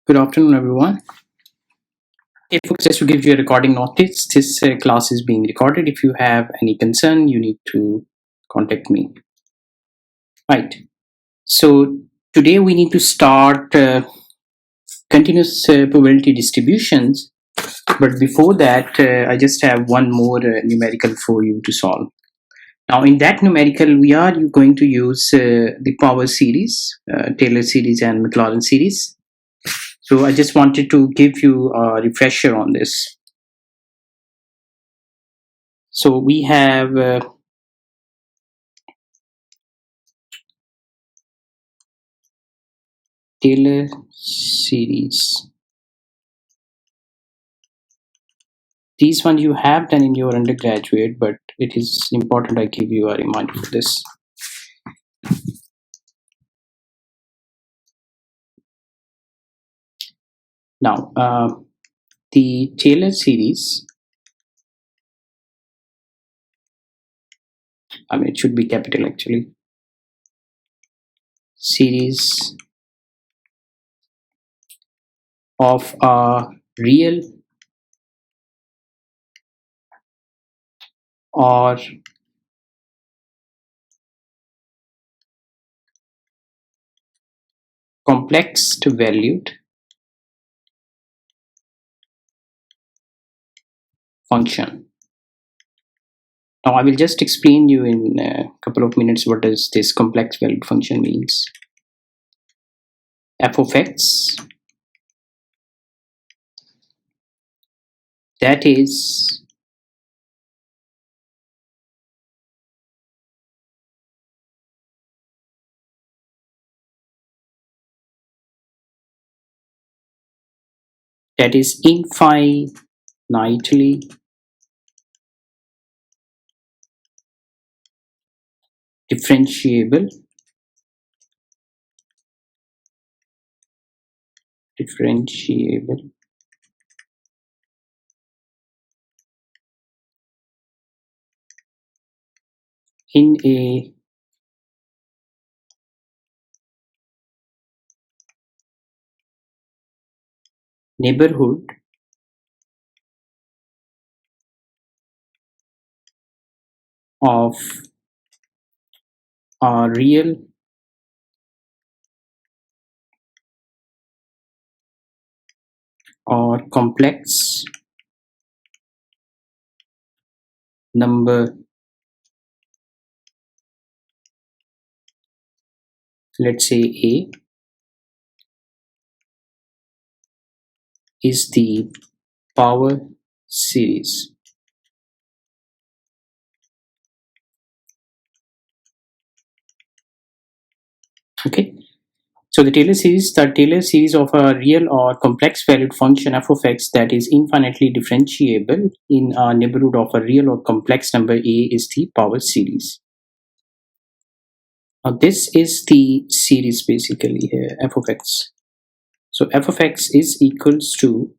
Good afternoon, everyone. Hey, folks, just to give you a recording notice, this class is being recorded. If you have any concern, you need to contact me. Right. So today we need to start continuous probability distributions. But before that, I just have one more numerical for you to solve. Now, in that numerical, we are going to use the power series, Taylor series and Maclaurin series. So I just wanted to give you a refresher on this. So we have Taylor series. These ones you have done in your undergraduate, but it is important I give you a reminder of this. Now, the Taylor series, it should be capital actually, series of a real or complex valued function. Now I will just explain you in a couple of minutes what does this complex valued function means. F of x, that is infinitely differentiable in a neighborhood of a real or complex number, let's say A, is the power series. Okay, so the Taylor series of a real or complex valued function f of x that is infinitely differentiable in a neighborhood of a real or complex number A is the power series. Now this is the series basically here, f of x. So f of x is equals to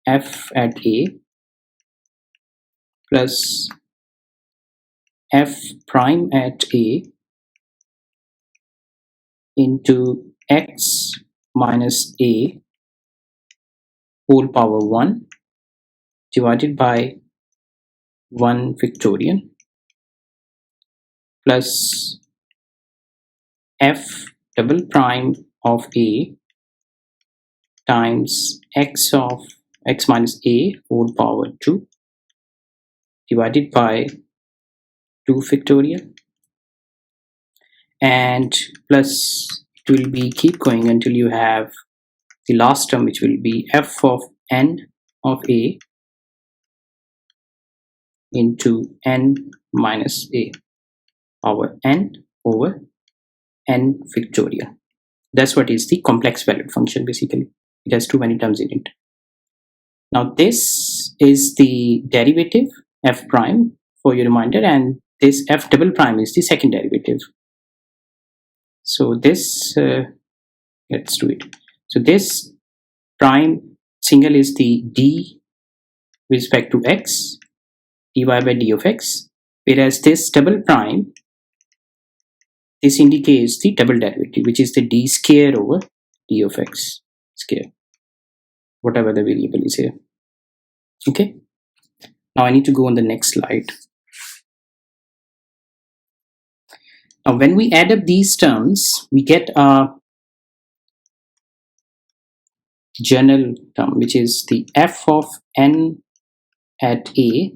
f at A plus f prime at A into x minus A whole power 1 divided by 1 factorial plus f double prime of A times x of x minus A whole power 2 divided by 2 factorial, and plus it will be keep going until you have the last term, which will be f of n of A into n minus A power n over n factorial. That's what is the complex valued function basically. It has too many terms in it. Now this is the derivative f prime for your reminder, and this f double prime is the second derivative. So this let's do it. So this prime single is the d with respect to x, dy by d of x, whereas this double prime, this indicates the double derivative, which is the d square over d of x square. whatever the variable is here. Okay, now I need to go on the next slide. Now when we add up these terms, we get a general term, which is the f of n at a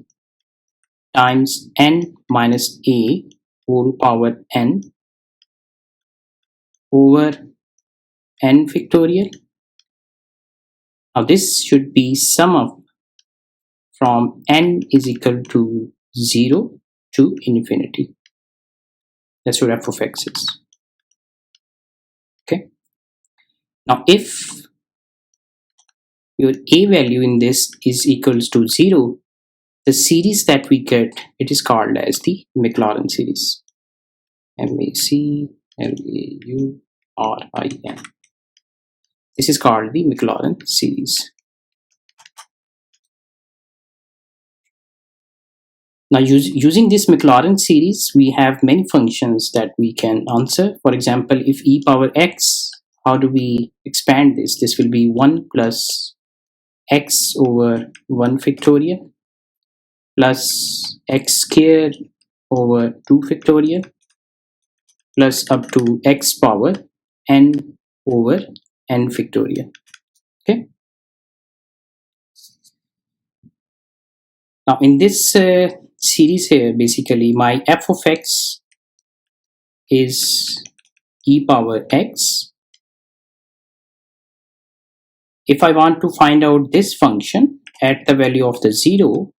times n minus a whole power n over n factorial. Now this should be sum up from n is equal to 0 to infinity. That's what f of x is. Okay. Now if your a value in this is equals to 0, the series that we get, it is called as the Maclaurin series. M-A-C-L-A-U-R-I-N. This is called the Maclaurin series. Now using this Maclaurin series, we have many functions that we can answer. For example, if e power x, how do we expand this? This will be 1 plus x over 1 factorial plus x squared over 2 factorial plus up to x power n over n factorial. Okay. Now in this series here, basically my f of x is e power x. If I want to find out this function at the value of the 0,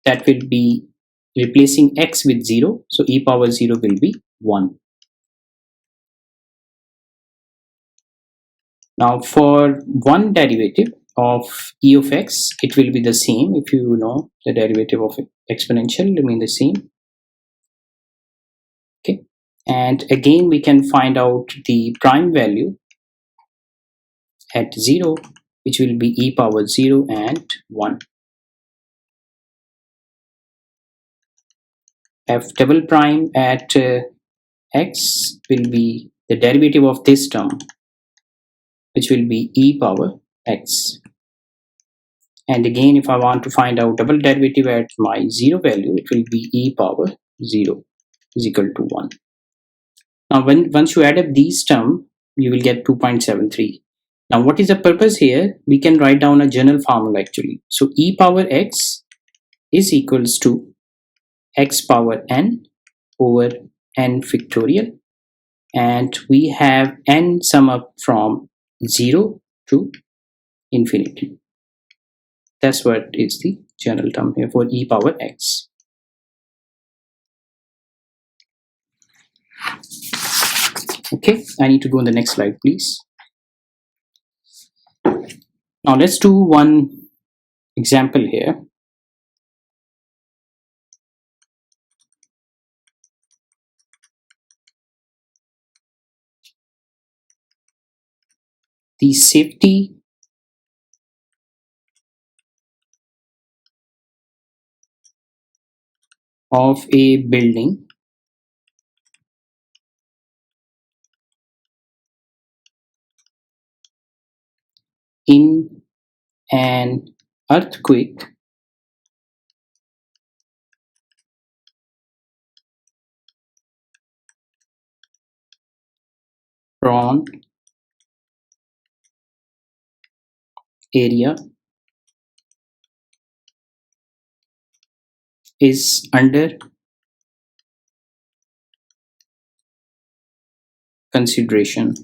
that will be replacing x with 0. So e power 0 will be 1. Now for one derivative of e of x, it will be the same. If you know the derivative of exponential, it mean the same. Okay, and again we can find out the prime value at 0, which will be e power 0 and 1. F double prime at x will be the derivative of this term, which will be e power x. And again, if I want to find out double derivative at my 0 value, it will be e power 0 is equal to 1. Now once you add up these terms, you will get 2.73. Now what is the purpose here? We can write down a general formula actually. So e power x is equals to x power n over n factorial, and we have n sum up from 0 to infinity. That's what is the general term here for e power x. Okay, I need to go on the next slide, please. Now let's do one example here. The safety of a building in an earthquake prone area is under consideration.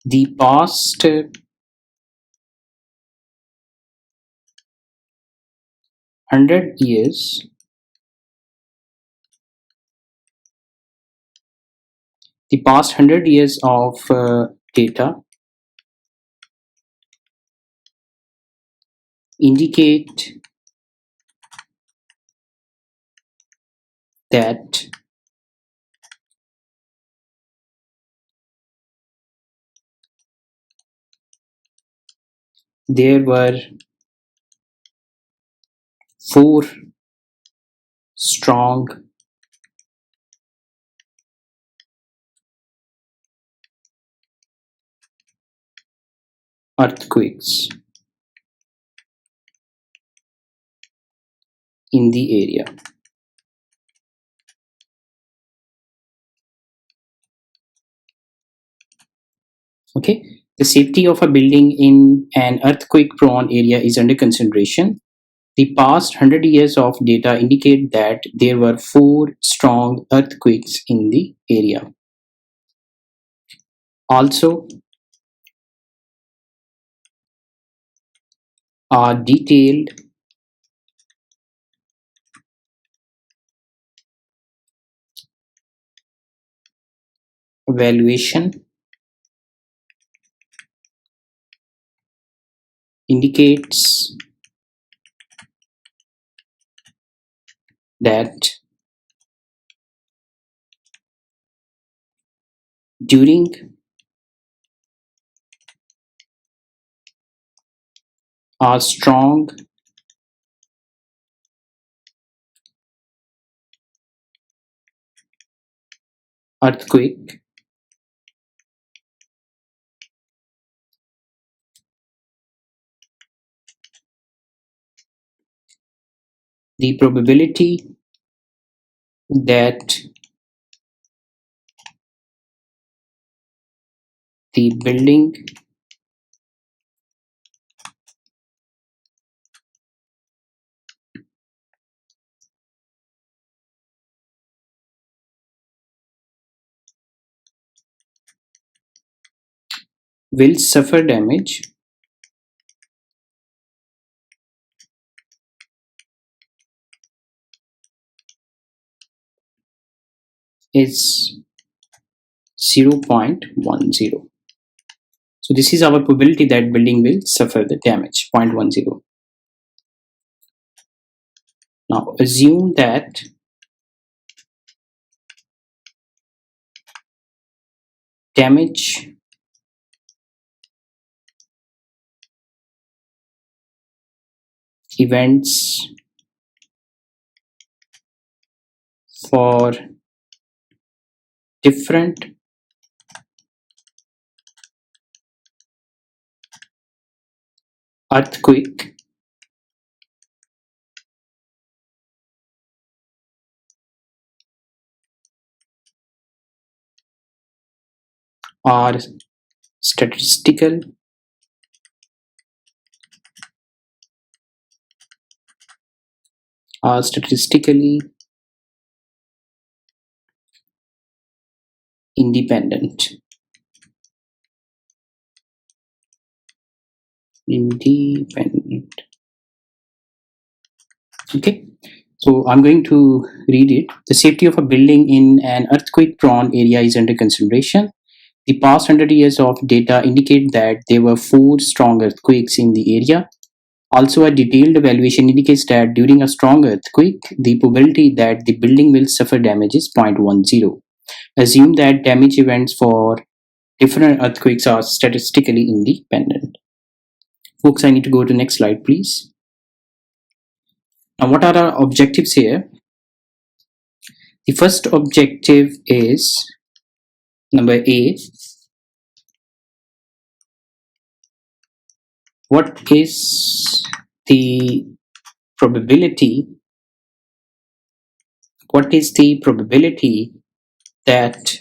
The past 100 years of data indicate that there were 4 strong earthquakes in the area. Okay, the safety of a building in an earthquake prone area is under consideration. The past 100 years of data indicate that there were 4 strong earthquakes in the area. Also, a detailed evaluation indicates that during a strong earthquake, the probability that the building will suffer damage is 0.10. So this is our probability that building will suffer the damage, 0.10. Now assume that damage events for different earthquake are statistical are statistically independent. Okay, so I'm going to read it. The safety of a building in an earthquake prone area is under consideration. The past 100 years of data indicate that there were 4 strong earthquakes in the area. Also, a detailed evaluation indicates that during a strong earthquake, the probability that the building will suffer damage is 0.10. Assume that damage events for different earthquakes are statistically independent. Folks, I need to go to the next slide, please. Now, what are our objectives here? The first objective is number A. What is the probability? What is the probability that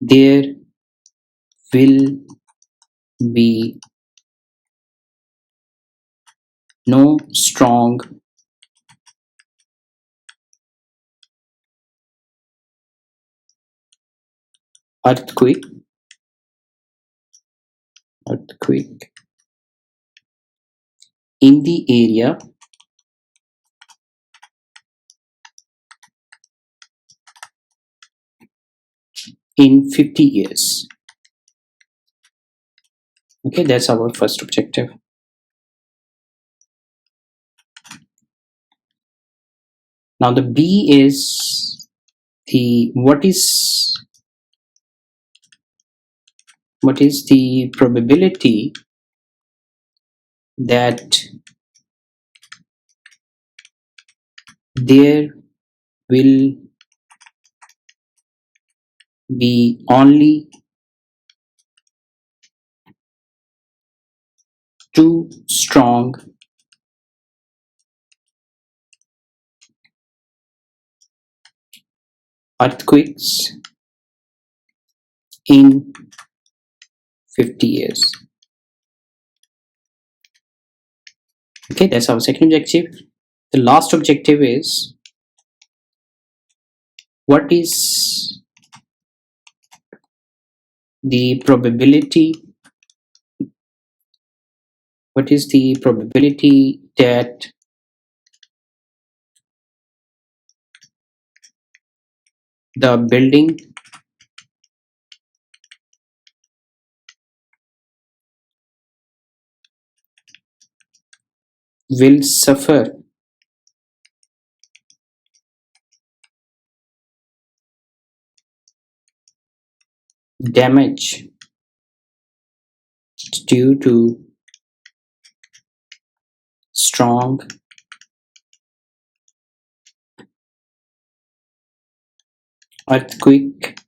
there will be no strong earthquake in the area in 50 years. Okay, that's our first objective. Now the B is the what is the probability that there will be only two strong earthquakes in 50 years. Okay, that's our second objective. The last objective is, what is the probability that the building will suffer damage due to strong earthquake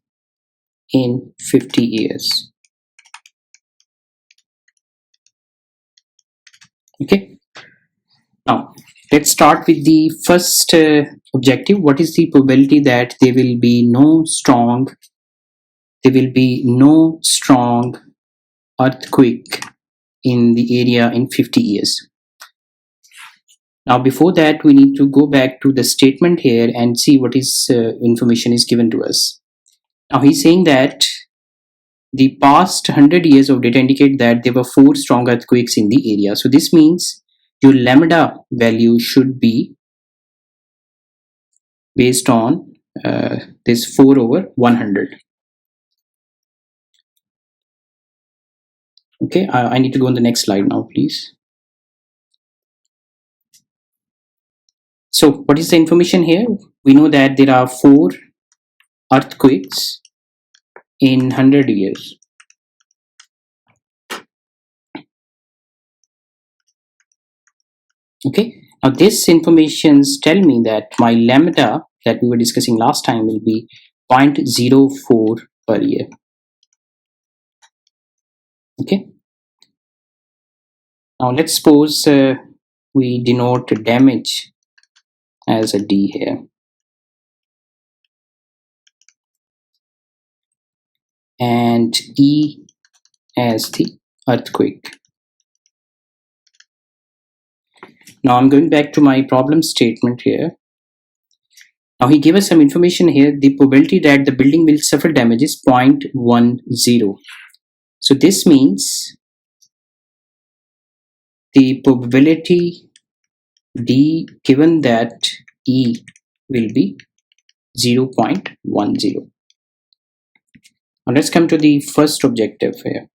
in 50 years. Okay, now let's start with the first objective. What is the probability that there will be no strong earthquake in the area in 50 years? Now before that, we need to go back to the statement here and see what is information is given to us. Now he's saying that the past 100 years of data indicate that there were 4 strong earthquakes in the area. So this means your lambda value should be based on this 4 over 100. Okay, I need to go on the next slide now, please. So what is the information here? We know that there are 4 earthquakes in 100 years. Okay, now this information tell me that my lambda that we were discussing last time will be 0.04 per year. Okay, now let's suppose we denote damage as a D here, and E as the earthquake. Now I'm going back to my problem statement here. Now he gave us some information here. The probability that the building will suffer damage is 0.10. So this means the probability D given that E will be 0.10. Now let's come to the first objective here.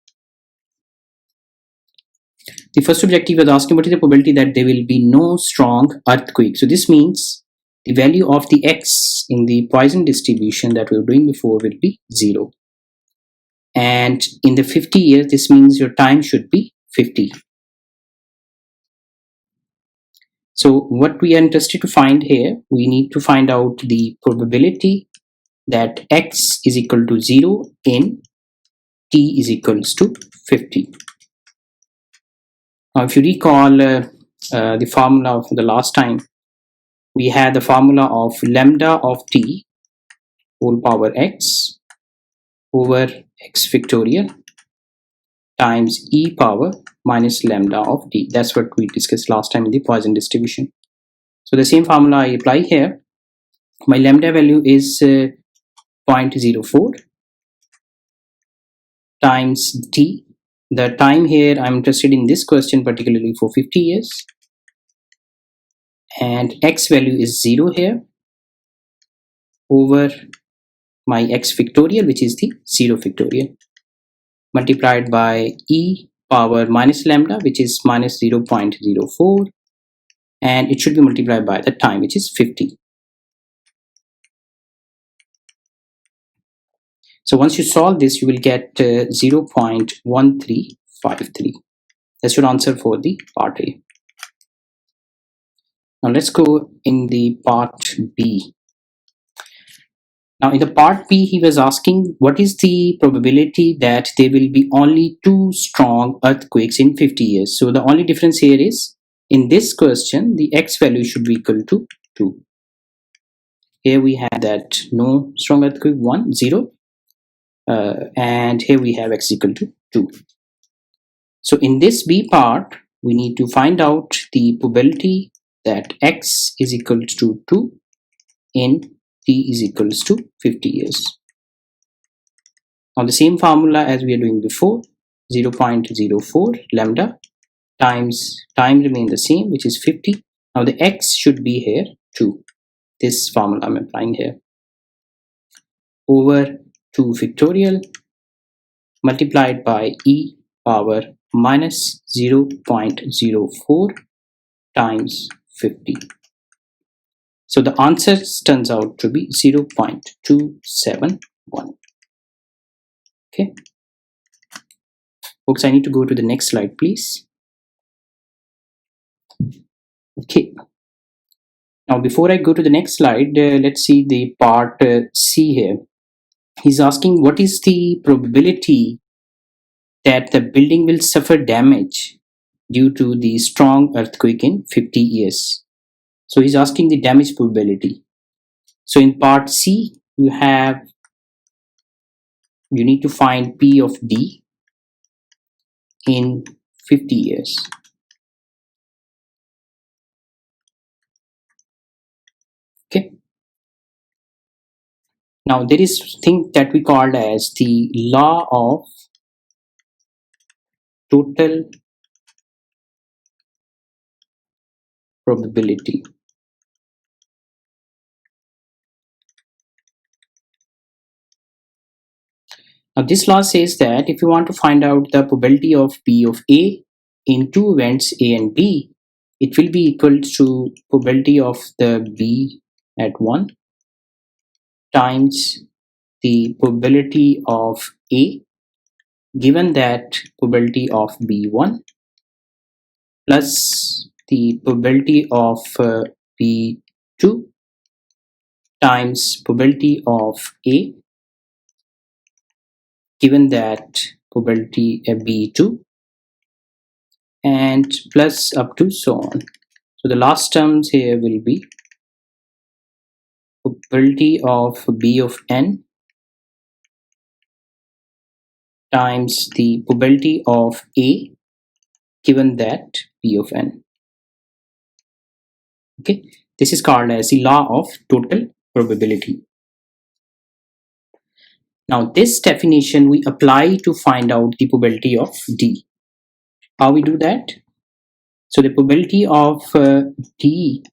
The first objective was asking what is the probability that there will be no strong earthquake. So this means the value of the x in the Poisson distribution that we were doing before will be 0. And in the 50 years, this means your time should be 50. So what we are interested to find here, we need to find out the probability that x is equal to 0 in t is equals to 50. Now if you recall the formula for the last time, we had the formula of lambda of t whole power x over x factorial times e power minus lambda of t. That's what we discussed last time in the Poisson distribution. So the same formula I apply here. My lambda value is 0.04 times t. The time here I'm interested in this question particularly for 50 years, and x value is 0 here over my x factorial, which is the 0 factorial, multiplied by e power minus lambda, which is minus 0.04, and it should be multiplied by the time, which is 50. So once you solve this, you will get 0.1353. That's your answer for the part A. Now let's go in the part B. Now in the part B, he was asking what is the probability that there will be only 2 strong earthquakes in 50 years. So the only difference here is in this question, the x value should be equal to 2. Here we have that no strong earthquake 1, 0. And here we have x equal to 2. So in this B part, we need to find out the probability that x is equal to 2 in t is equals to 50 years. Now the same formula as we are doing before, 0.04 lambda times time remain the same, which is 50. Now the x should be here 2. This formula I'm applying here. Over 2 factorial multiplied by e power minus 0.04 times 50. So the answer turns out to be 0.271. Okay. Folks, I need to go to the next slide, please. Okay. Now, before I go to the next slide, let's see the part C here. He's asking what is the probability that the building will suffer damage due to the strong earthquake in 50 years. So he's asking the damage probability. So in part C, you need to find P of D in 50 years. Okay. Now there is thing that we called as the law of total probability. Now this law says that if you want to find out the probability of P of A in two events A and B, it will be equal to probability of the B at 1 times the probability of A given that probability of B1 plus the probability of B2 times probability of A given that probability B2 and plus up to so on. So the last terms here will be probability of B of n times the probability of A given that B of n. Okay, this is called as the law of total probability. Now this definition we apply to find out the probability of D. How we do that? So the probability of D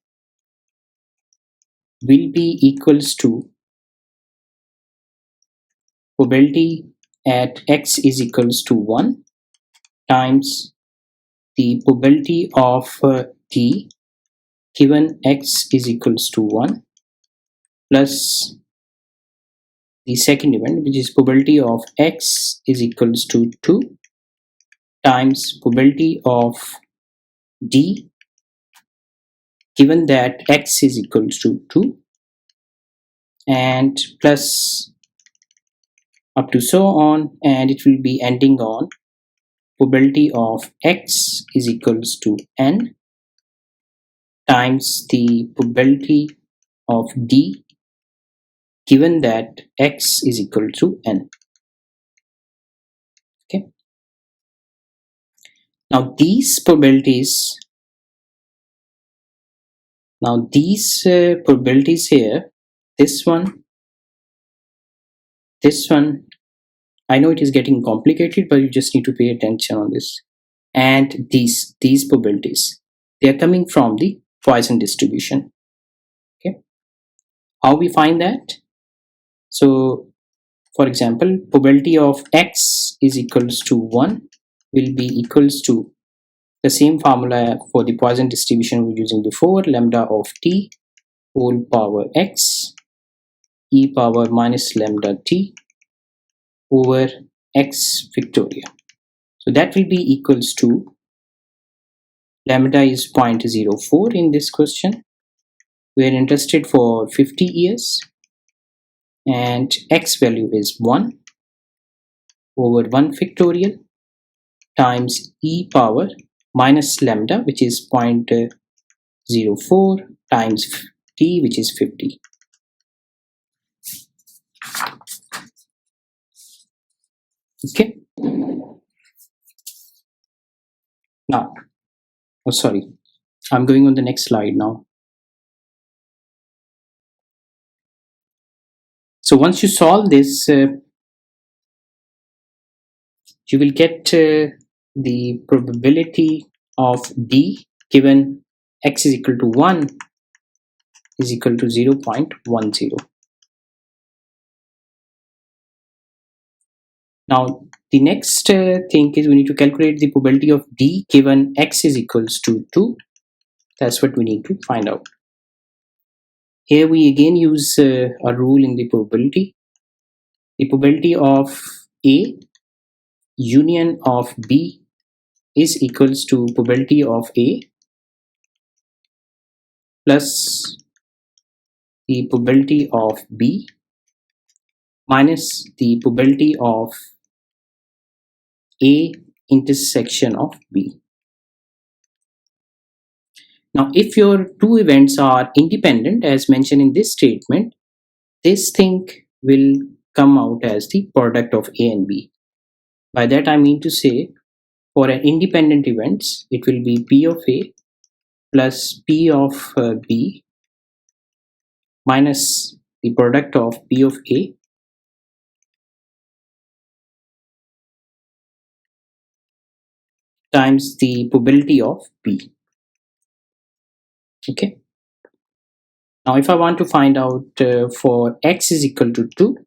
will be equals to probability at x is equals to 1 times the probability of D given x is equals to 1 plus the second event, which is probability of x is equals to 2 times probability of D given that x is equals to 2 and plus up to so on, and it will be ending on probability of x is equals to n times the probability of D given that x is equal to n. Okay. Now these probabilities here, this one, I know it is getting complicated, but you just need to pay attention on this. And these probabilities, they are coming from the Poisson distribution. Okay. How we find that? So for example, probability of x is equals to 1 will be equals to the same formula for the Poisson distribution we were using before, lambda of t whole power x e power minus lambda t over x factorial. So that will be equals to lambda is 0.04 in this question. We are interested for 50 years and x value is 1 over 1 factorial times e power minus lambda, which is 0.04 times t, which is 50. Okay. Now, oh sorry, I'm going on the next slide now. So once you solve this, you will get the probability of d given x is equal to 1 is equal to 0.10. Now the next thing is we need to calculate the probability of d given x is equals to 2. That's what we need to find out. Here we again use a rule in the probability. The probability of A union of B is equals to probability of A plus the probability of B minus the probability of A intersection of B. Now if your two events are independent as mentioned in this statement, this thing will come out as the product of A and B. By that I mean to say, for an independent events, it will be P of A plus P of B minus the product of P of A times the probability of B. Okay. Now if I want to find out for x is equal to 2,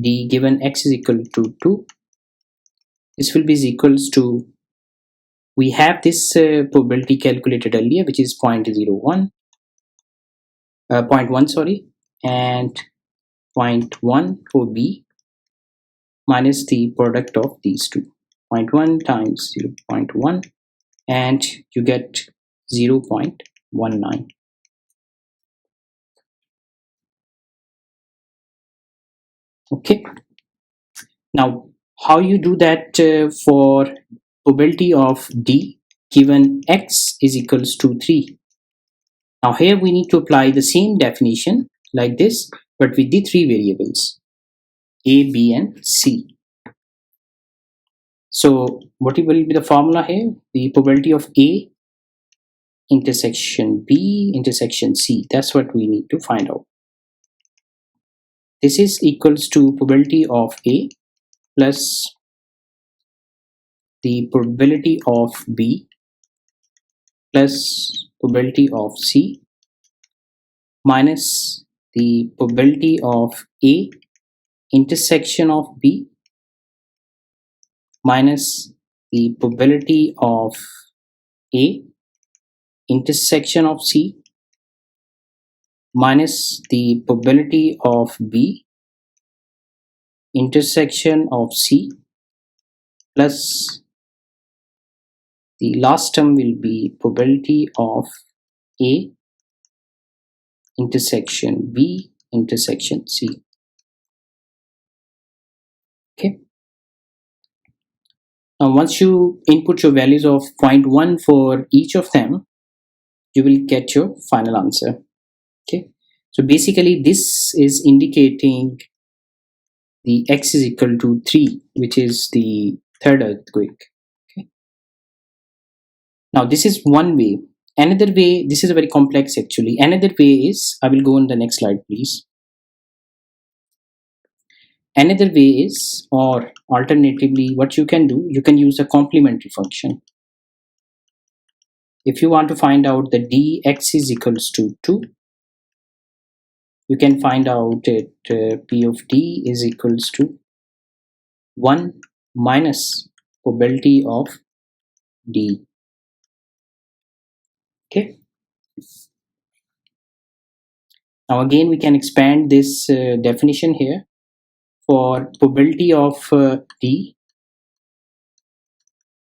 d given x is equal to 2, this will be equals to, we have this probability calculated earlier, which is 0.01, 0.1 sorry, and 0.1 for B minus the product of these two, 0.1 times 0.1, and you get 0.19. Okay. Now how you do that for probability of d given x is equals to 3. Now here we need to apply the same definition like this, but with the three variables a, b and c. So what will be the formula here? The probability of a intersection b intersection c. That's what we need to find out. This is equals to probability of a plus the probability of b plus probability of c minus the probability of a intersection of b minus the probability of a intersection of c minus the probability of b intersection of c plus the last term will be probability of a intersection b intersection c. Okay. Now once you input your values of 0.1 for each of them, you will get your final answer. Okay. So basically this is indicating the x is equal to 3, which is the third earthquake. Okay. Now this is one way. Another way, this is a very complex actually. Another way is, I will go on the next slide please. Another way is, or alternatively what you can do, you can use a complementary function. If you want to find out the dx is equals to 2, you can find out that p of d is equals to 1 minus probability of d. Okay. Now again we can expand this definition here. For probability of d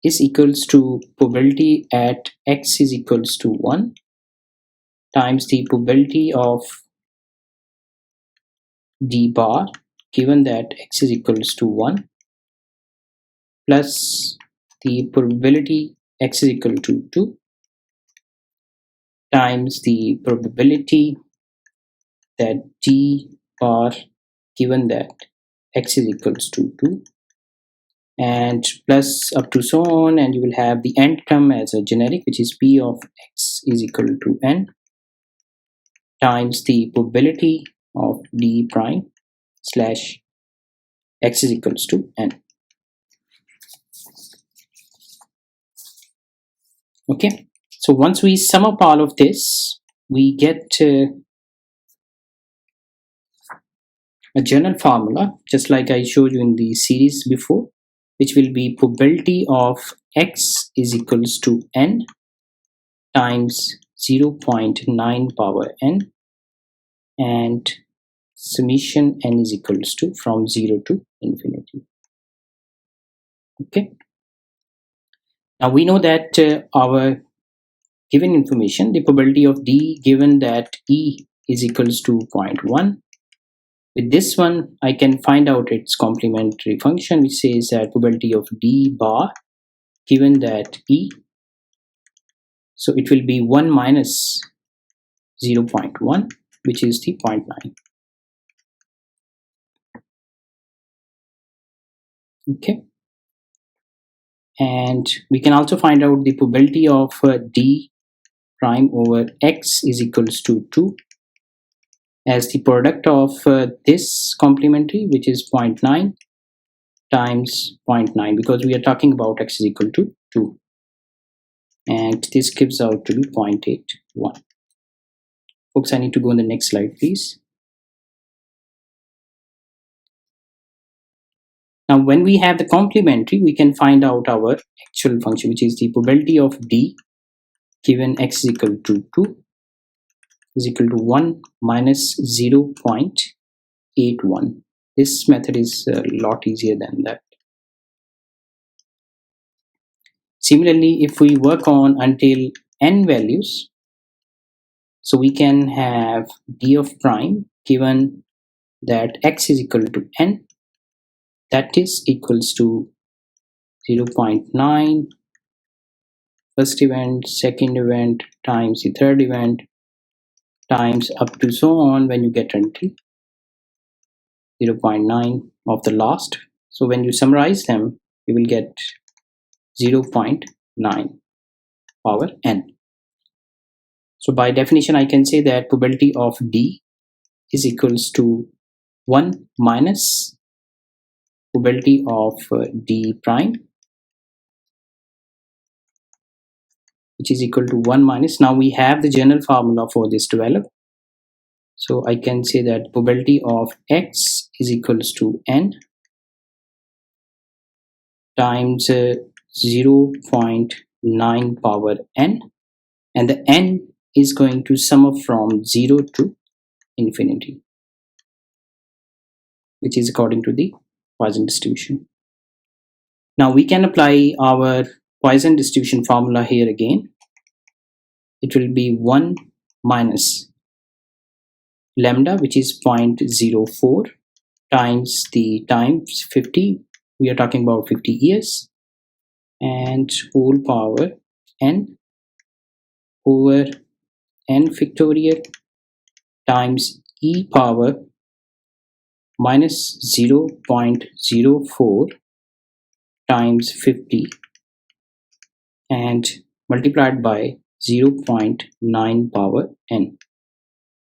is equals to probability at x is equals to 1 times the probability of d bar given that x is equals to 1 plus the probability x is equal to 2 times the probability that d bar given that x is equals to 2 and plus up to so on, and you will have the end term as a generic, which is p of x is equal to n times the probability of d prime slash x is equals to n. Okay, so once we sum up all of this, we get a general formula, just like I showed you in the series before, which will be probability of x is equals to n times 0.9 power n and summation n is equals to from 0 to infinity. Okay, now we know that our given information, the probability of d given that e is equals to 0.1. With this one, I can find out its complementary function, which says that probability of d bar given that e, so it will be 1 minus 0.1, which is the 0.9. Okay, and we can also find out the probability of d prime over x is equals to 2 as the product of this complementary, which is 0.9 times 0.9, because we are talking about x is equal to 2, and this gives out to be 0.81. Folks, I need to go on the next slide, please. Now when we have the complementary, we can find out our actual function, which is the probability of d given x is equal to 2 is equal to 1 minus 0.81. This method is a lot easier than that. Similarly, if we work on until n values, so we can have d of prime given that x is equal to n, that is equals to 0.9 first event, second event times the third event times up to so on when you get until 0.9 of the last. So when you summarize them, you will get 0.9 power n. So by definition, I can say that probability of d is equals to 1 minus probability of d prime, which is equal to 1 minus. Now we have the general formula for this develop. So I can say that probability of x is equals to n times 0.9 power n, and the n is going to sum up from 0 to infinity, which is according to the Poisson distribution. Now we can apply our Poisson distribution formula here again. It will be 1 minus lambda, which is 0.04 times the times 50. We are talking about 50 years, and whole power n over n factorial times e power minus 0.04 times 50 and multiplied by 0.9 power n,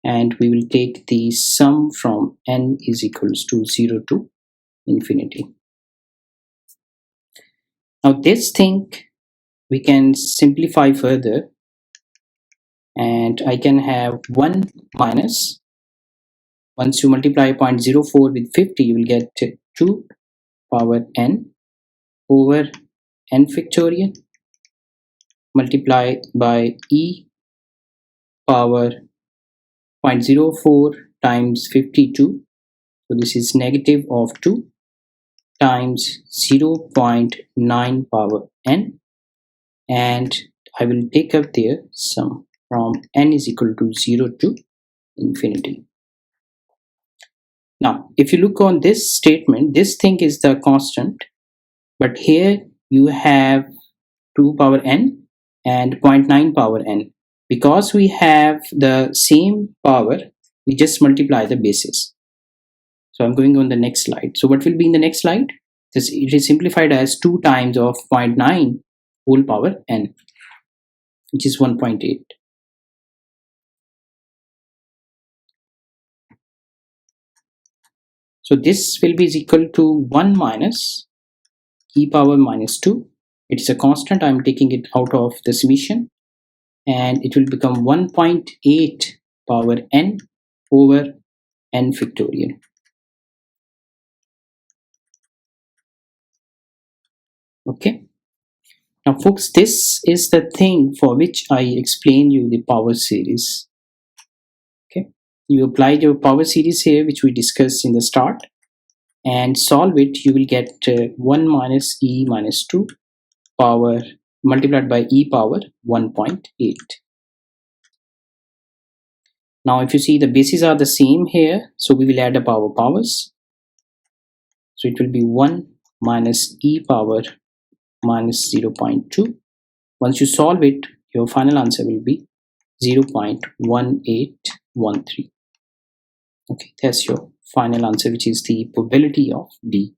and we will take the sum from n is equals to 0 to infinity. Now this thing we can simplify further, and I can have 1 minus, once you multiply 0.04 with 50, you will get 2 power n over n factorial multiplied by e power 0.04 times 52. So this is negative of 2 times 0.9 power n, and I will take up their sum from n is equal to 0 to infinity. Now, if you look on this statement, this thing is the constant, but here you have 2 power n and 0.9 power n. Because we have the same power, we just multiply the bases. So I'm going on the next slide. So what will be in the next slide? It is simplified as 2 times of 0.9 whole power n, which is 1.8. So this will be equal to 1 minus e power minus 2. It is a constant. I'm taking it out of the summation, and it will become 1.8 power n over n factorial. Okay. Now folks, this is the thing for which I explain you the power series. Okay. You apply your power series here, which we discussed in the start, and solve it. You will get 1 minus e minus 2 power multiplied by e power 1.8. Now if you see, the bases are the same here, so we will add up our powers. So it will be 1 minus e power minus 0.2. Once you solve it, your final answer will be 0.1813. Okay, that's your final answer, which is the probability of D.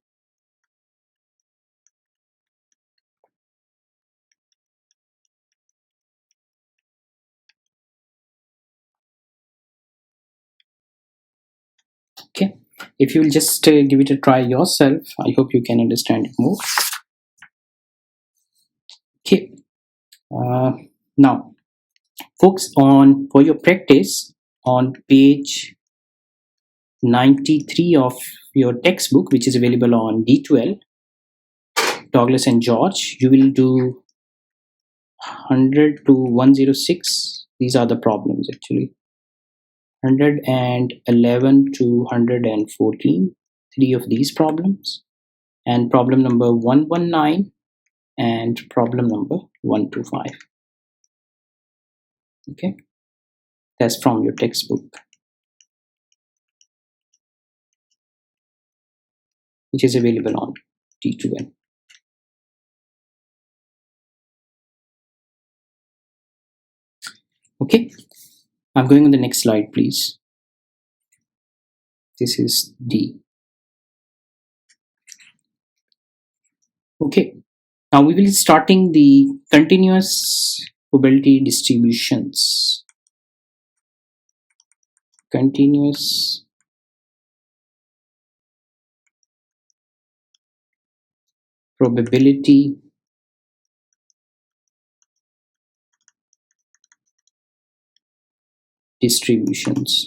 Okay, if you will just give it a try yourself, I hope you can understand it more. Okay, now folks, for your practice, on page 93 of your textbook, which is available on D12, Douglas and George, you will do 100 to 106. These are the problems actually. 111 to 114, 3 of these problems, and problem number 119 and problem number 125. Okay, that's from your textbook, which is available on D2N. Okay, I'm going on the next slide, please. This is D. Okay, now we will be starting the continuous probability distributions. Continuous probability distributions.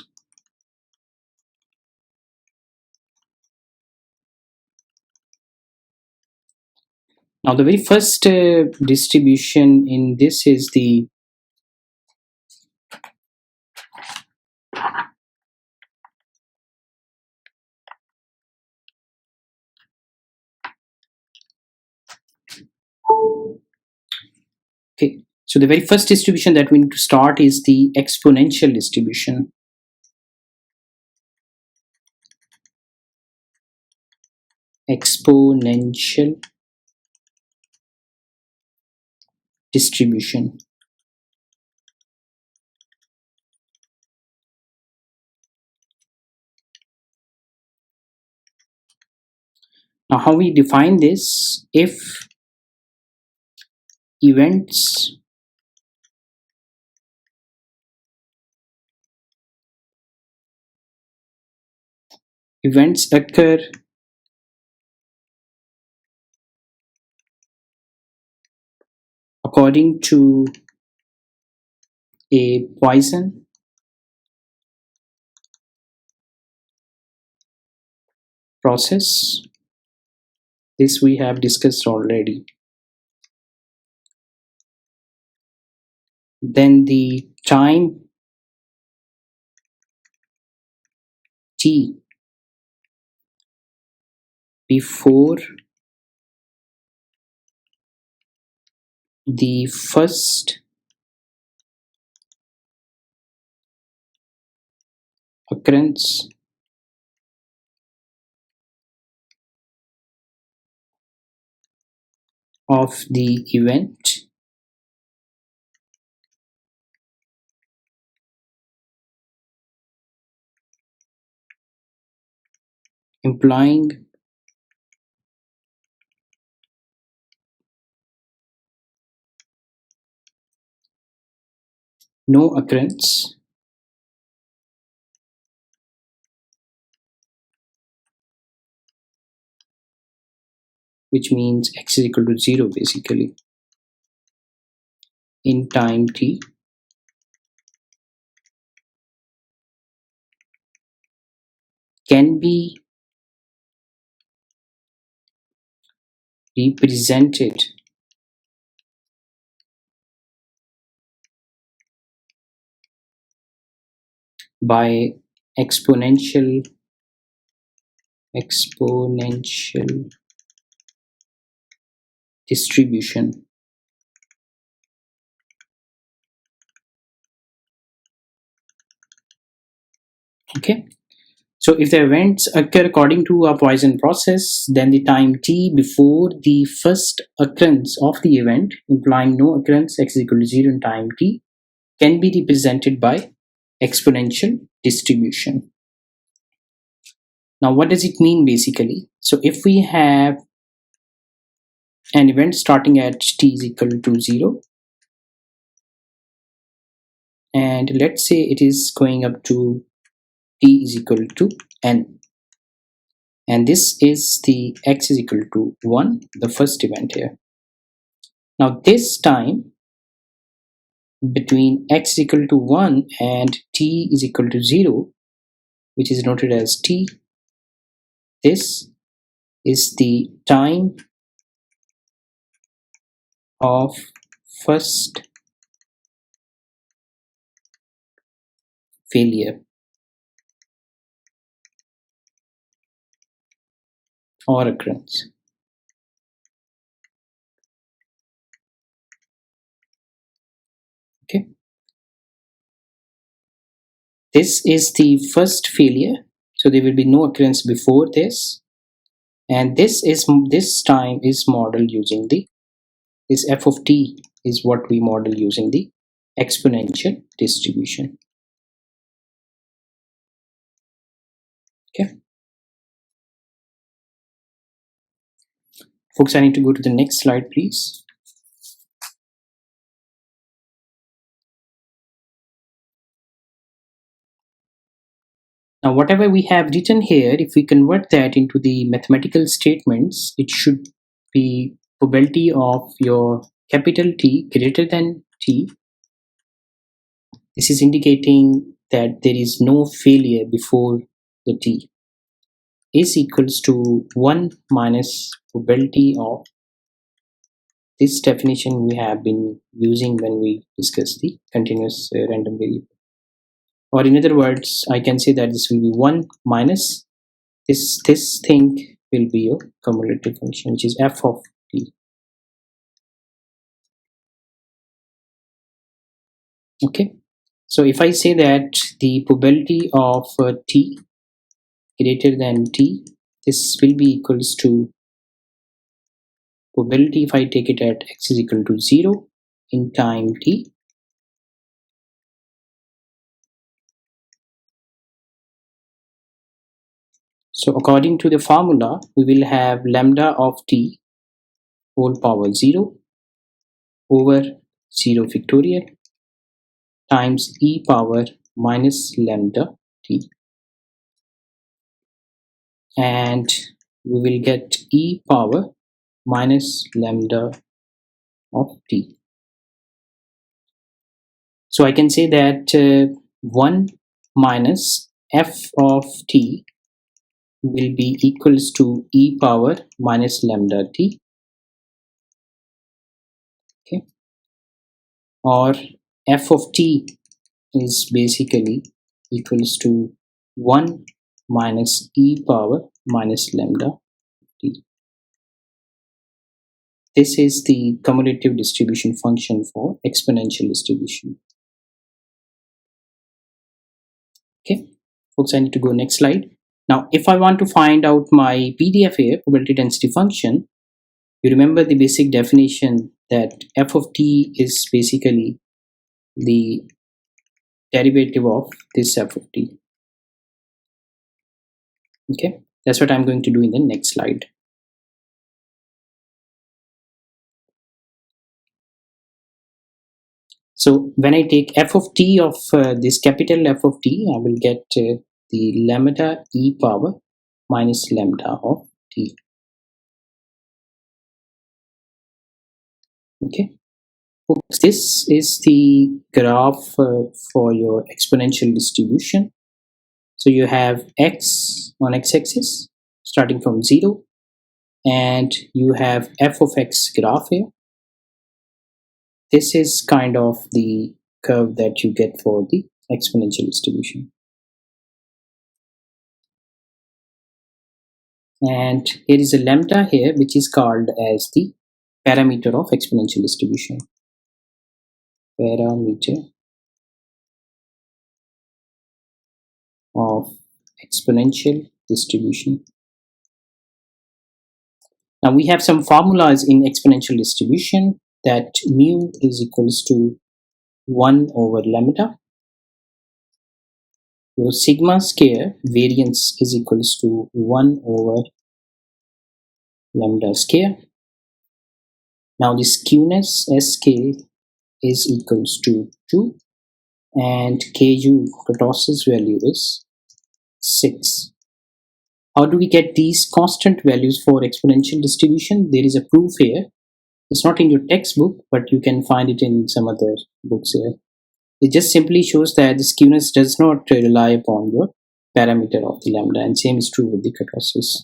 Now the very first distribution in this is the okay. So the very first distribution that we need to start is the exponential distribution. Exponential distribution. Now how we define this? If events occur according to a Poisson process, this we have discussed already, then the time t before the first occurrence of the event implying no occurrence which means x is equal to 0 basically in time t can be represented by exponential distribution. Okay, so if the events occur according to a Poisson process, then the time t before the first occurrence of the event, implying no occurrence x is equal to 0 in time t, can be represented by exponential distribution. Now, what does it mean basically? So if we have an event starting at t is equal to 0, and let's say it is going up to t is equal to n, and this is the x is equal to 1, the first event here. Now this time between x is equal to 1 and t is equal to 0, which is noted as t, this is the time of first failure or occurrence. Okay, this is the first failure, so there will be no occurrence before this, and this time is modeled using this f of t is what we model using the exponential distribution. Okay, folks, I need to go to the next slide, please. Now, whatever we have written here, if we convert that into the mathematical statements, it should be probability of your capital T greater than T. This is indicating that there is no failure before the T is equals to 1 minus probability of this definition we have been using when we discuss the continuous random variable. Or in other words, I can say that this will be 1 minus this thing will be your cumulative function, which is f of t. Okay, so if I say that the probability of t greater than t, this will be equals to probability if I take it at x is equal to 0 in time t. So according to the formula, we will have lambda of t whole power 0 over 0 factorial times e power minus lambda t, and we will get e power minus lambda of t. So I can say that 1 minus f of t will be equals to e power minus lambda t, okay, or f of t is basically equals to 1 minus e power minus lambda t. This is the cumulative distribution function for exponential distribution. Okay, folks, I need to go next slide. Now, if I want to find out my PDF here, probability density function, You remember the basic definition that f of t is basically the derivative of this f of t. Okay, that's what I'm going to do in the next slide. So when I take f of t of this capital F of t, I will get the lambda e power minus lambda of t. Okay, this is the graph for your exponential distribution. So you have x on x-axis starting from 0, and you have f of x graph here. This is kind of the curve that you get for the exponential distribution. And here is a lambda here, which is called as the parameter of exponential distribution. Parameter of exponential distribution. Now we have some formulas in exponential distribution that mu is equals to 1 over lambda. Your sigma square variance is equals to 1 over lambda square. Now the skewness Sk is equals to 2, and Ku, kurtosis value, is 6. How do we get these constant values for exponential distribution? There is a proof here. It's not in your textbook, but you can find it in some other books here. It just simply shows that the skewness does not rely upon your parameter of the lambda, and same is true with the kurtosis.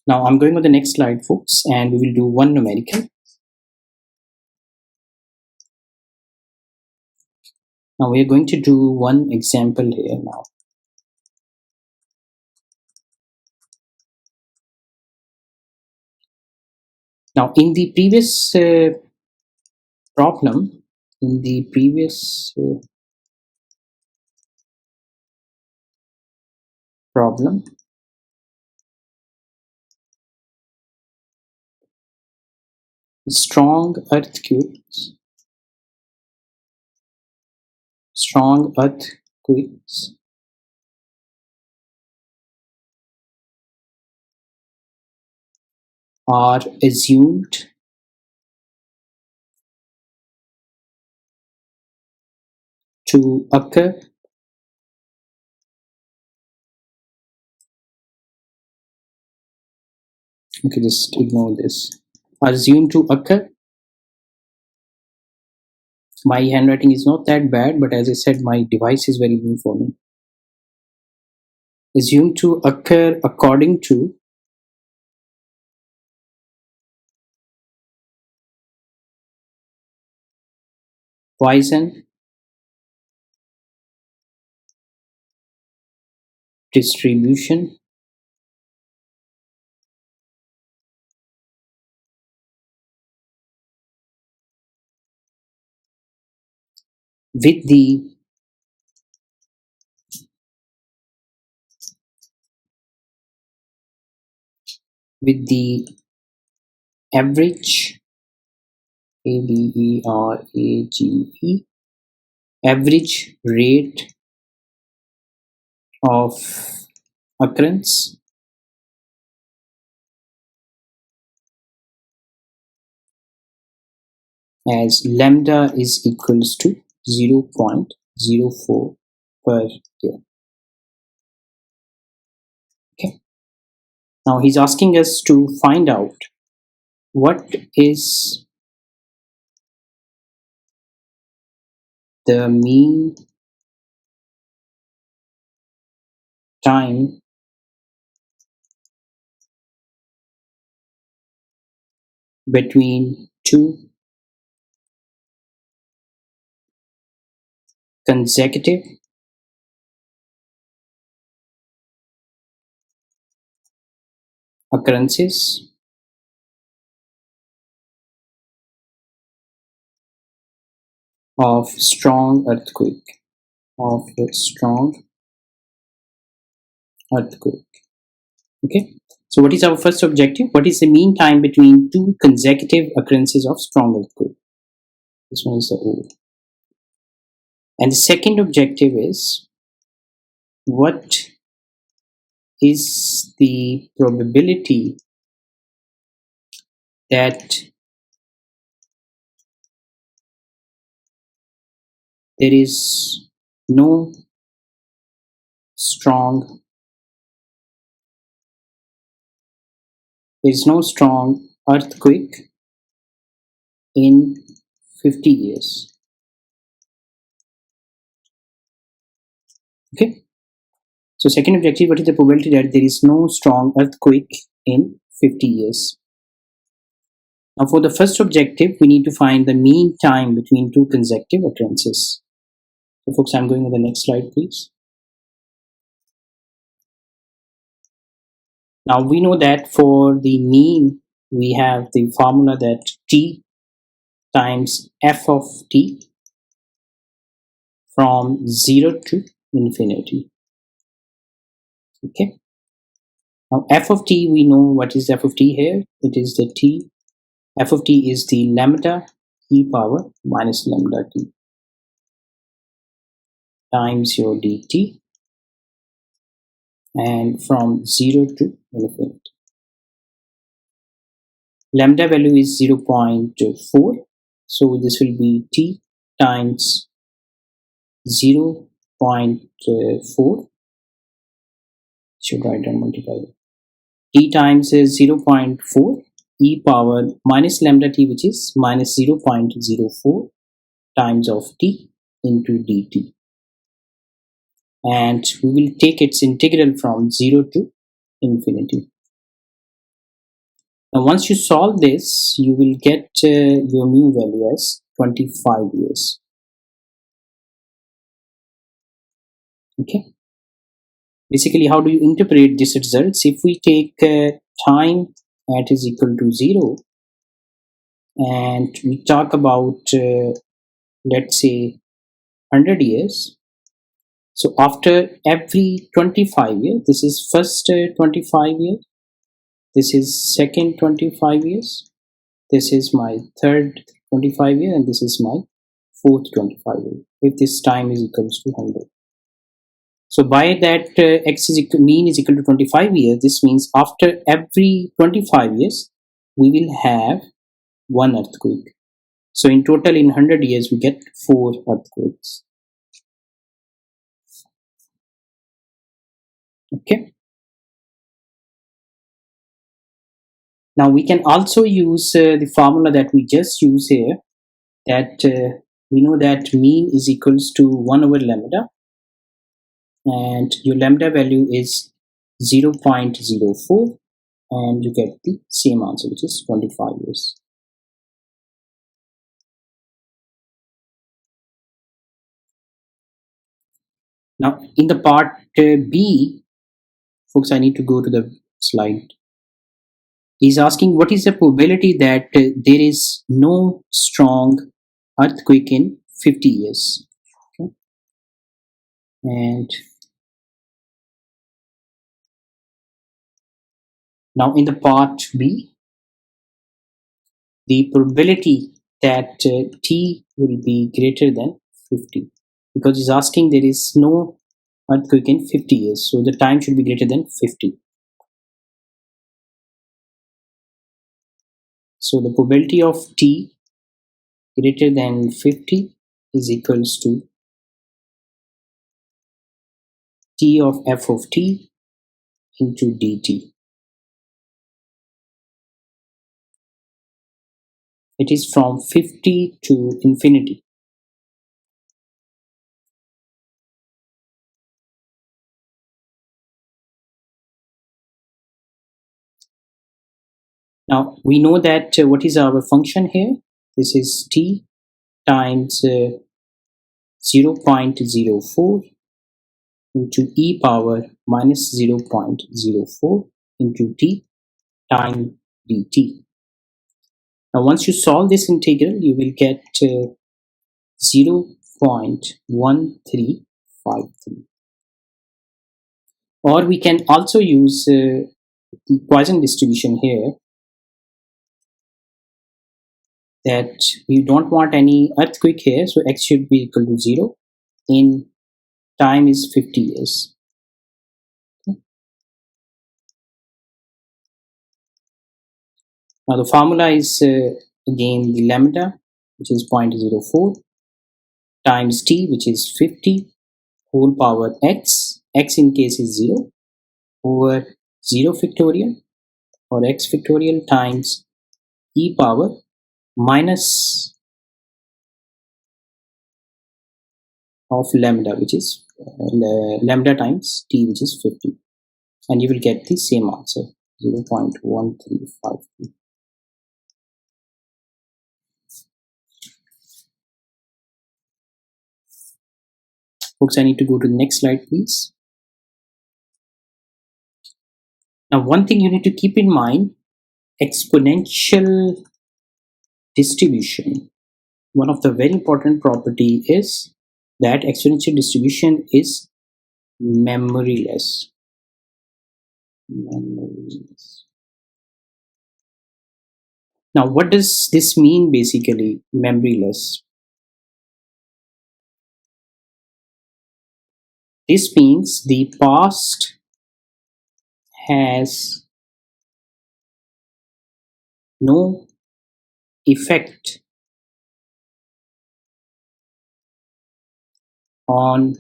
Now I'm going on the next slide, folks, and we will do one numerical. Now we are going to do one example here now. Now in the previous problem, strong earthquakes are assumed to occur okay, just ignore this. Are assumed to occur. My handwriting is not that bad, but as I said, my device is very new for me. Assumed to occur according to Poisson distribution with the average average average rate of occurrence as lambda is equals to 0.04 per year. Okay. Now he's asking us to find out what is the mean time between two consecutive occurrences of strong earthquake. Okay, so what is our first objective? What is the mean time between two consecutive occurrences of strong earthquake? This one is the O. And the second objective is, what is the probability that there is no strong earthquake in 50 years? Okay, so second objective, what is the probability that there is no strong earthquake in 50 years? Now for the first objective, we need to find the mean time between two consecutive occurrences. So folks, I'm going to the next slide, please. Now we know that for the mean, we have the formula that t times f of t from 0 to infinity. Okay. Now f of t, we know what is f of t here. It is the t. F of t is the lambda e power minus lambda t times your dt, and from 0 to infinity. Lambda value is 0.4, so this will be t times 0.4. Should write and multiply. T times 0.4 e power minus lambda t, which is minus 0.04 times of t into dt, and we will take its integral from 0 to infinity. Now once you solve this, you will get your mu value as 25 years. Okay, basically, how do you interpret these results? If we take time at is equal to 0, and we talk about let's say 100 years, so after every 25 years, this is first 25 years, this is second 25 years, this is my third 25 year, and this is my fourth 25 year, if this time is equals to 100. So by that x is equal, mean is equal to 25 years, this means after every 25 years, we will have one earthquake. So in total, in 100 years, we get 4 earthquakes. Okay. Now we can also use the formula that we just used here, that we know that mean is equals to 1 over lambda, and your lambda value is 0.04, and you get the same answer, which is 25 years. Now in the part B, folks, I need to go to the slide. He's asking, what is the probability that there is no strong earthquake in 50 years? Okay. And now in the part B, the probability that t will be greater than 50, because he's asking there is no earthquake in 50 years, so the time should be greater than 50. So the probability of t greater than 50 is equals to t of f of t into dt. It is from 50 to infinity. Now we know that what is our function here? This is t times 0.04 into e power minus 0.04 into t time dt. Now once you solve this integral, you will get 0.1353. Or we can also use the Poisson distribution here, that we don't want any earthquake here, so x should be equal to 0 in time is 50 years. Now the formula is again the lambda, which is 0.04 times t, which is 50 whole power x, x in case is 0, over 0 factorial or x factorial times e power minus of lambda, which is lambda times t, which is 50, and you will get the same answer, 0.1352. Folks, I need to go to the next slide, please. Now, one thing you need to keep in mind, exponential distribution, one of the very important property is that exponential distribution is memoryless. Now, what does this mean basically, memoryless? This means the past has no effect on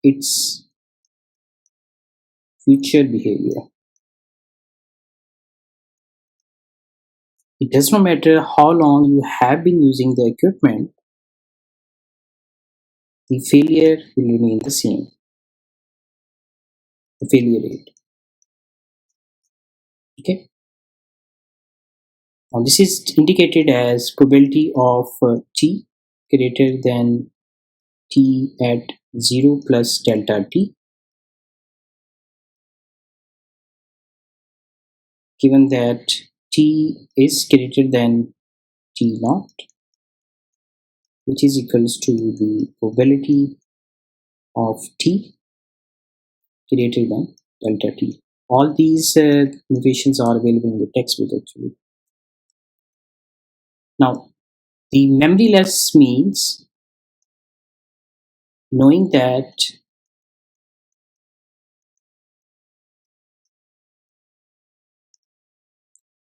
its future behavior. It does not matter how long you have been using the equipment, the failure will remain the same, the failure rate. Okay. Now this is indicated as probability of t greater than t at 0 plus delta t, given that t is greater than t naught, which is equals to the probability of t greater than delta t. All these notations are available in the textbook actually. Now, the memoryless means knowing that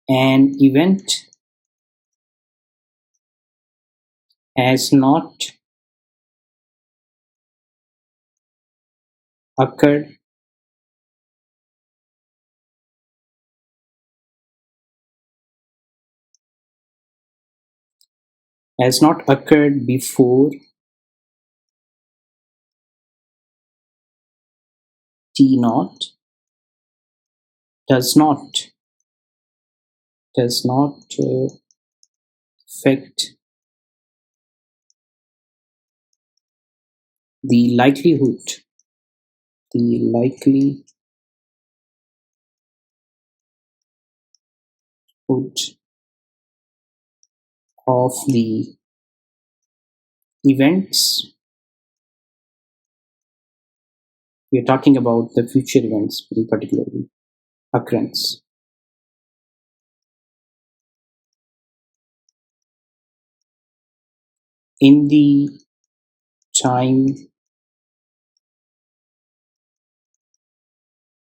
an event has not occurred before t naught, does not affect the likelihood of the events. We are talking about the future events in particular, occurrence. In the time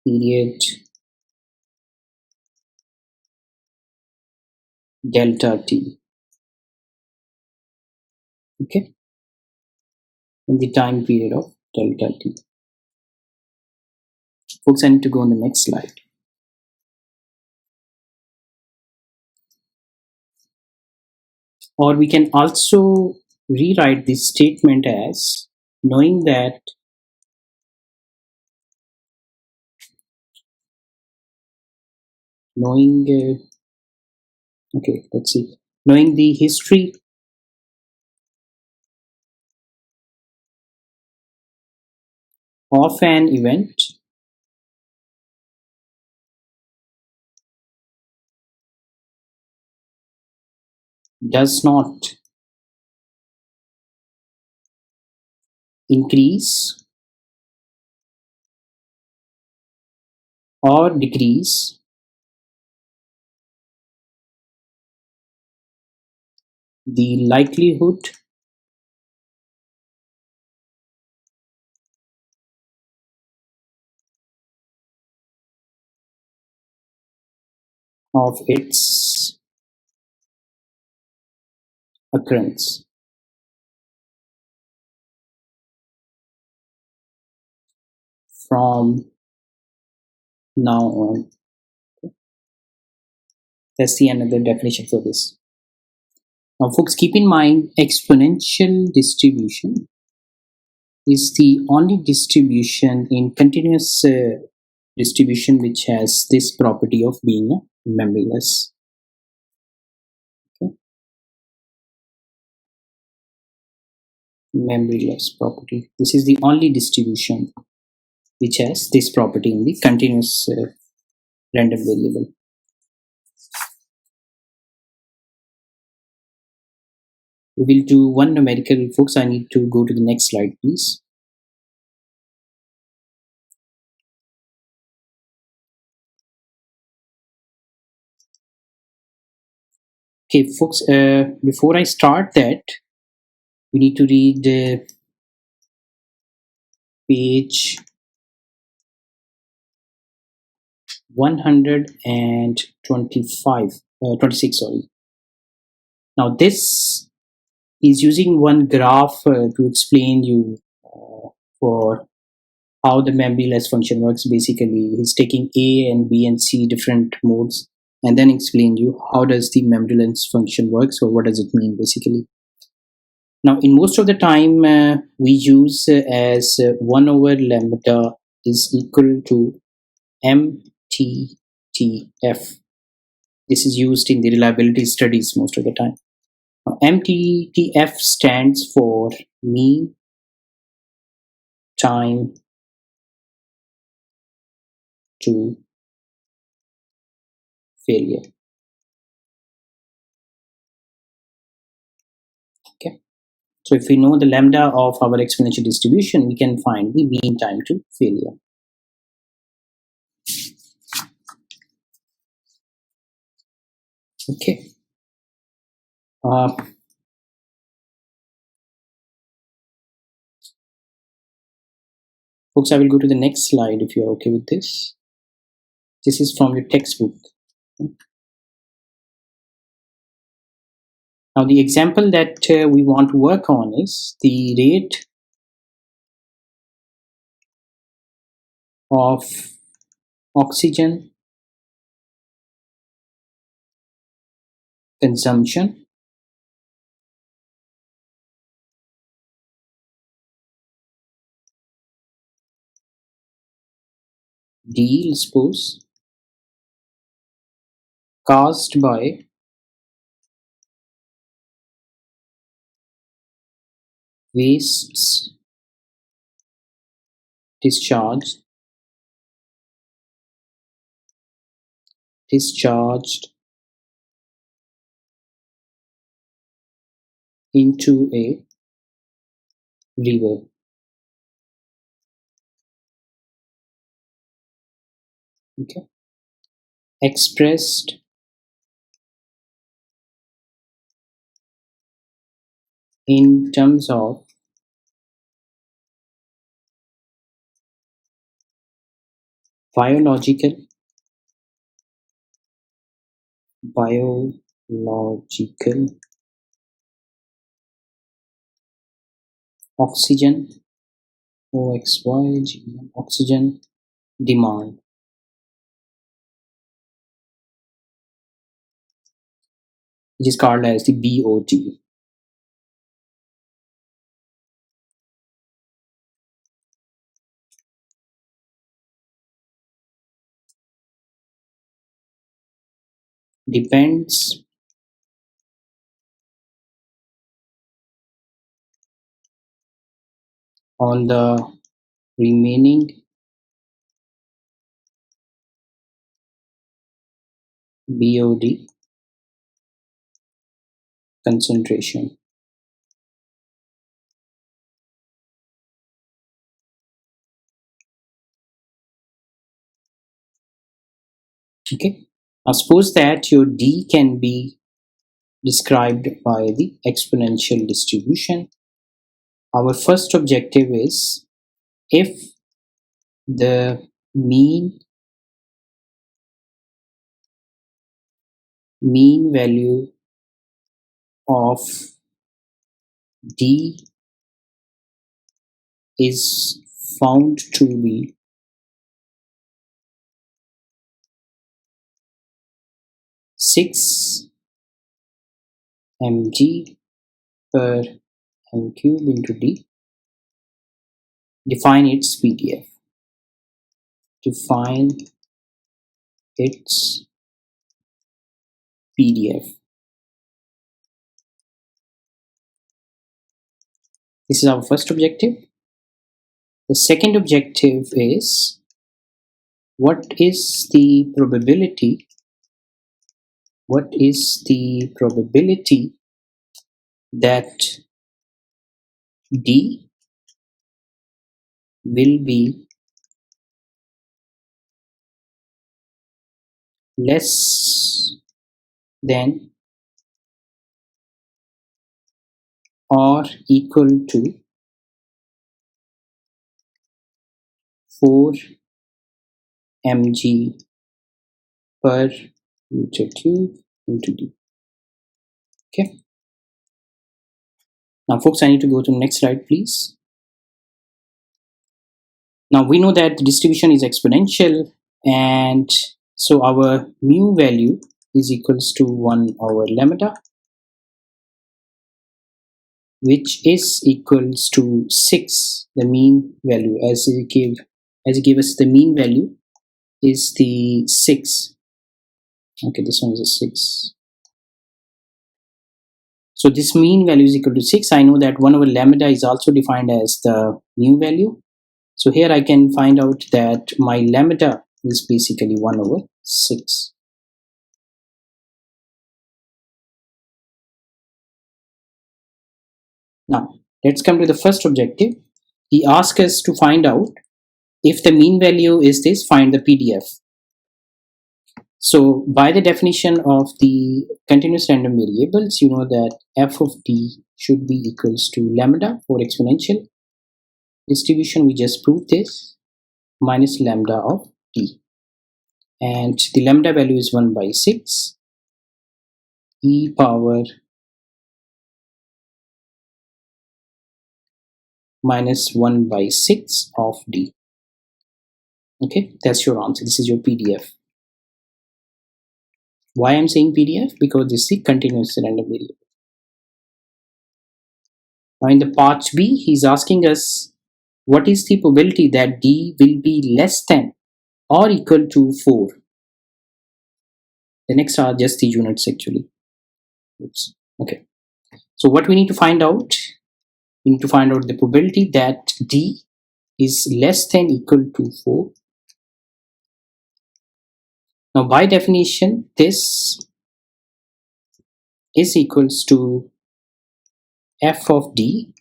period delta t. Okay, in the time period of delta t. Folks, I need to go on the next slide. Or we can also rewrite this statement as knowing that knowing the history of an event does not increase or decrease the likelihood of its occurrence. From now on. That's the another definition for this. Now, folks, keep in mind exponential distribution is the only distribution in continuous distribution which has this property of being membryless. Okay. Membryless property. This is the only distribution which has this property in the continuous random variable. We will do one numerical, folks. I need to go to the next slide, please. Okay, folks, before I start that, we need to read page 26, sorry. Now this is using one graph to explain you for how the membryless function works. Basically, he's taking A and B and C different modes and then explain you how does the membryless function works, or what does it mean basically. Now, in most of the time, we use as 1 over lambda is equal to MTTF. This is used in the reliability studies most of the time. Now, MTTF stands for mean time to failure. Okay. So if we know the lambda of our exponential distribution, we can find the mean time to failure. Okay. Folks, I will go to the next slide if you are okay with this. This is from your textbook. Now, the example that we want to work on is the rate of oxygen consumption D, suppose, caused by wastes discharged into a river. Okay. Expressed in terms of biological oxygen oxygen demand, which is called as the BOT. Depends on the remaining BOD concentration. Okay. Now suppose that your D can be described by the exponential distribution. Our first objective is if the mean value of D is found to be 6 mg per m cube into D, define its PDF. Define its PDF. This is our first objective. The second objective is what is the probability that D will be less than or equal to 4 mg per meter cube into D. Okay. Now folks, I need to go to the next slide, please. Now we know that the distribution is exponential, and so our mu value is equals to 1 over lambda, which is equals to 6. The mean value, as he gave us, the mean value is the 6. Okay, this one is a 6. So this mean value is equal to 6. I know that 1 over lambda is also defined as the mu value. So here I can find out that my lambda is basically 1 over 6. Now let's come to the first objective. He asked us to find out if the mean value is this, find the PDF. So by the definition of the continuous random variables, you know that f of d should be equals to lambda for exponential distribution. We just proved this, minus lambda of d. And the lambda value is 1 by 6 e power minus 1 by 6 of d. Okay, that's your answer. This is your PDF. Why I'm saying PDF? Because this is the continuous random variable. Now in the part B, he's asking us what is the probability that D will be less than or equal to 4. The next are just the units actually. Oops. Okay. So what we need to find out? We need to find out the probability that D is less than equal to 4. Now by definition, this is equals to f of D,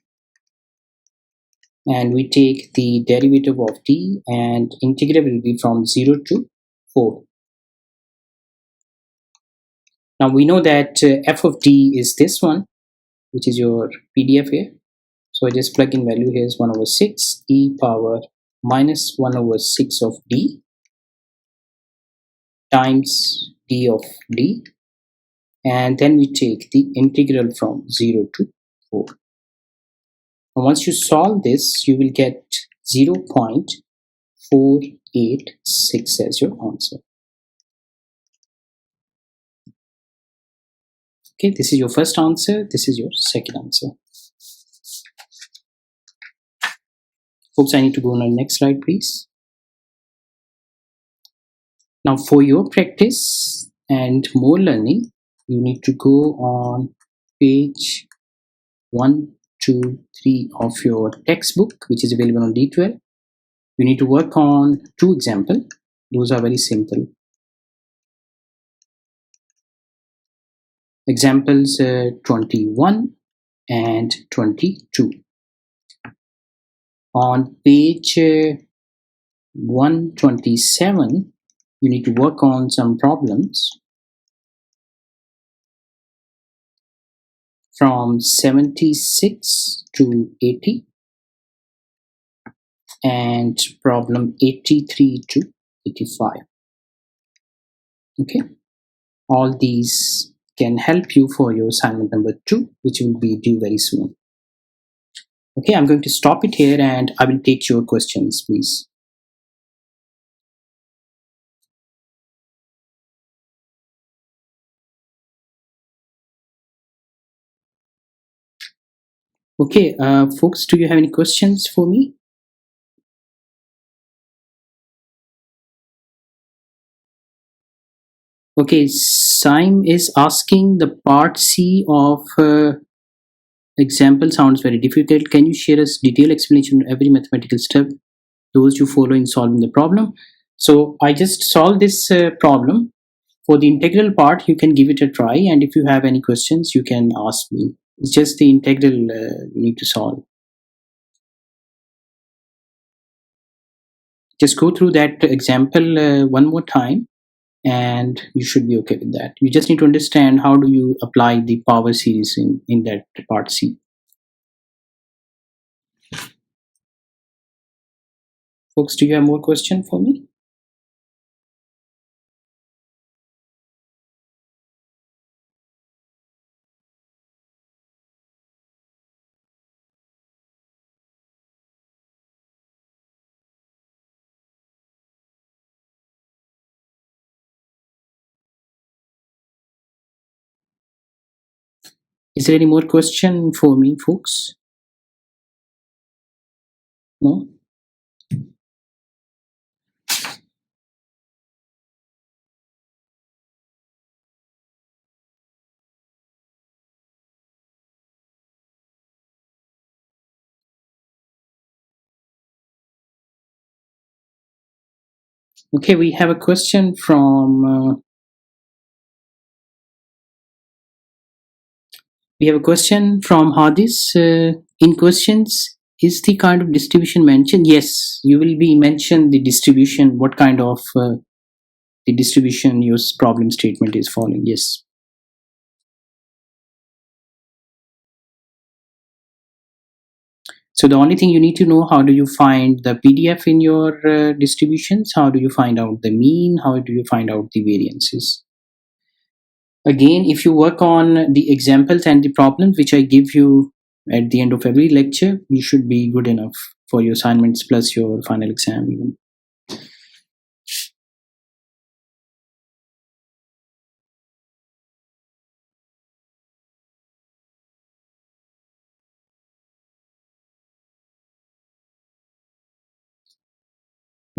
and we take the derivative of D and integral will be from 0 to 4. Now we know that f of D is this one, which is your PDF here. So I just plug in value here is 1 over 6 e power minus 1 over 6 of D times d of D, and then we take the integral from 0 to 4. And once you solve this, you will get 0.486 as your answer. Okay, this is your first answer. This is your second answer. Folks, I need to go on the next slide, please. Now for your practice and more learning, you need to go on page 1, 2, 3 of your textbook, which is available on D12. You need to work on 2 examples. Those are very simple. Examples 21 and 22. On page 127, you need to work on some problems from 76 to 80 and problem 83 to 85. Okay, all these can help you for your assignment number 2, which will be due very soon. Okay, I'm going to stop it here and I will take your questions, please. Okay, folks, do you have any questions for me? Okay, Saim is asking the part C of example sounds very difficult. Can you share us detailed explanation of every mathematical step those you follow in solving the problem? So I just solved this problem. For the integral part, you can give it a try, and if you have any questions, you can ask me. It's just the integral you need to solve. Just go through that example one more time, and you should be okay with that. You just need to understand how do you apply the power series in that part C. Folks, do you have more question for me? Is there any more question for me, folks? No? Okay, we have a question from Hadis. In questions, is the kind of distribution mentioned? Yes, you will be mentioned the distribution, what kind of the distribution your problem statement is following. Yes. So the only thing you need to know, how do you find the PDF in your distributions? How do you find out the mean? How do you find out the variances? Again, if you work on the examples and the problems which I give you at the end of every lecture, you should be good enough for your assignments plus your final exam even.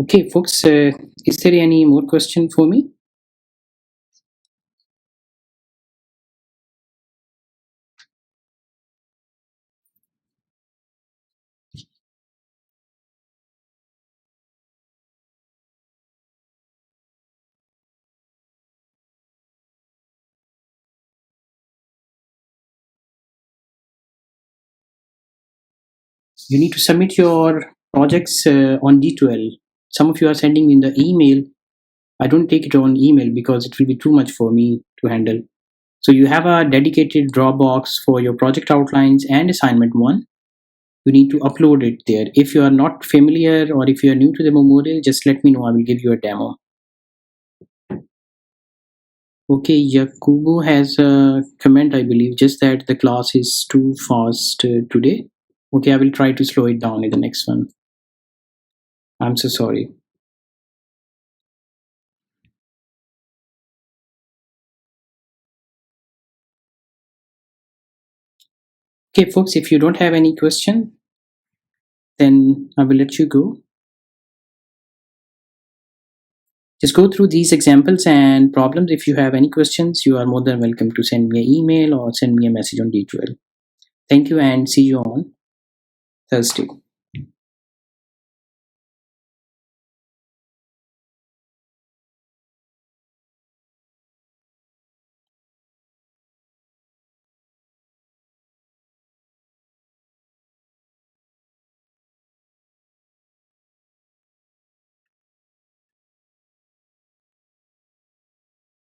Okay, folks, is there any more question for me? You need to submit your projects on D12. Some of you are sending me in the email. I don't take it on email because it will be too much for me to handle. So you have a dedicated Dropbox for your project outlines and assignment 1. You need to upload it there. If you are not familiar or if you are new to the memorial, just let me know. I will give you a demo. Okay, Yakubu has a comment, I believe, just that the class is too fast today. Okay, I will try to slow it down in the next one. I'm so sorry. Okay, folks, if you don't have any question, then I will let you go. Just go through these examples and problems. If you have any questions, you are more than welcome to send me an email or send me a message on D12. Thank you and see you on Thursday.